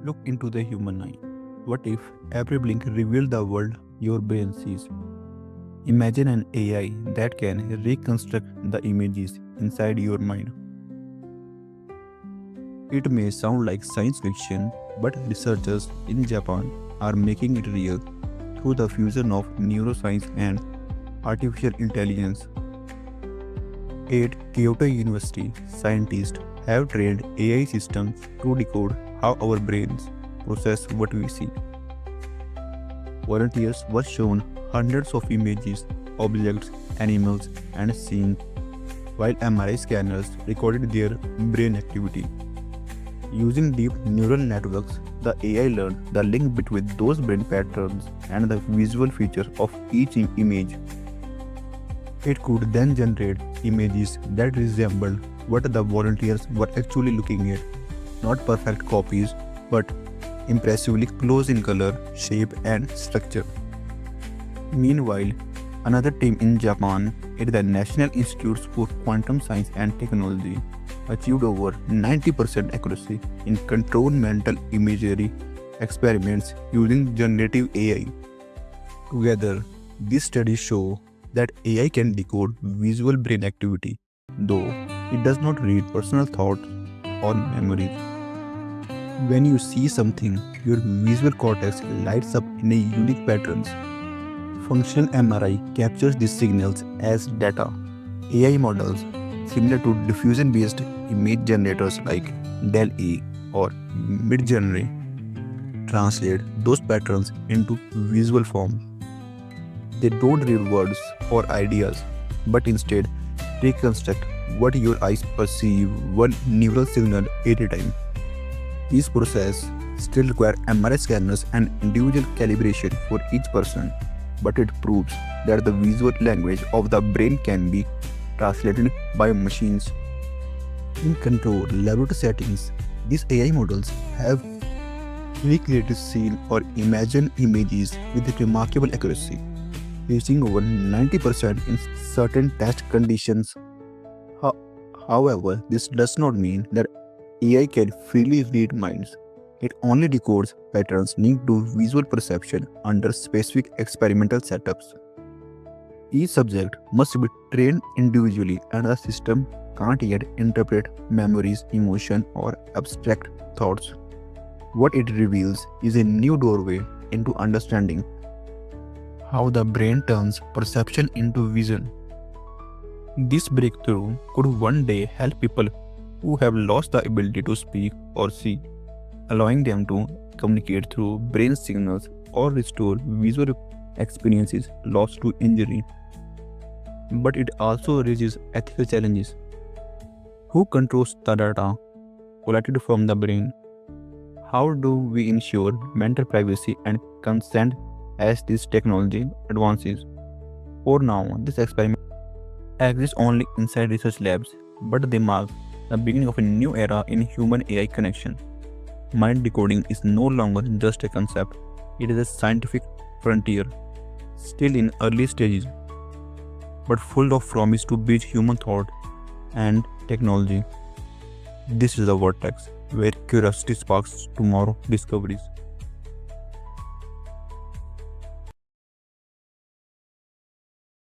Look into the human eye. What if every blink revealed the world your brain sees? Imagine an AI that can reconstruct the images inside your mind. It may sound like science fiction, but researchers in Japan are making it real through the fusion of neuroscience and artificial intelligence. At Kyoto University, scientists have trained AI systems to decode how our brains process what we see. Volunteers were shown hundreds of images, objects, animals, and scenes, while MRI scanners recorded their brain activity. Using deep neural networks, the AI learned the link between those brain patterns and the visual features of each image. It could then generate images that resembled what the volunteers were actually looking at, not perfect copies, but impressively close in color, shape, and structure. Meanwhile, another team in Japan at the National Institutes for Quantum Science and Technology achieved over 90% accuracy in controlled mental imagery experiments using generative AI. Together, these studies show that AI can decode visual brain activity, though it does not read personal thoughts or memories. When you see something, your visual cortex lights up in a unique patterns. Functional MRI captures these signals as data. AI models, similar to diffusion-based image generators like DALL-E or Midjourney, translate those patterns into visual form. They don't read words or ideas, but instead reconstruct what your eyes perceive one neural signal at a time. These processes still require MRI scanners and individual calibration for each person, but it proves that the visual language of the brain can be translated by machines. In controlled laboratory settings, these AI models have recreated scene or imagined images with remarkable accuracy, reaching over 90% in certain test conditions. However, this does not mean that AI can freely read minds. It only decodes patterns linked to visual perception under specific experimental setups. Each subject must be trained individually, and the system can't yet interpret memories, emotion, or abstract thoughts. What it reveals is a new doorway into understanding how the brain turns perception into vision. This breakthrough could one day help people who have lost the ability to speak or see, allowing them to communicate through brain signals or restore visual experiences lost to injury. But it also raises ethical challenges. Who controls the data collected from the brain? How do we ensure mental privacy and consent as this technology advances? For now, this experiment exists only inside research labs, but they mark the beginning of a new era in human AI connection. Mind decoding is no longer just a concept, it is a scientific frontier, still in early stages, but full of promise to bridge human thought and technology. This is the Vertex, where curiosity sparks tomorrow discoveries.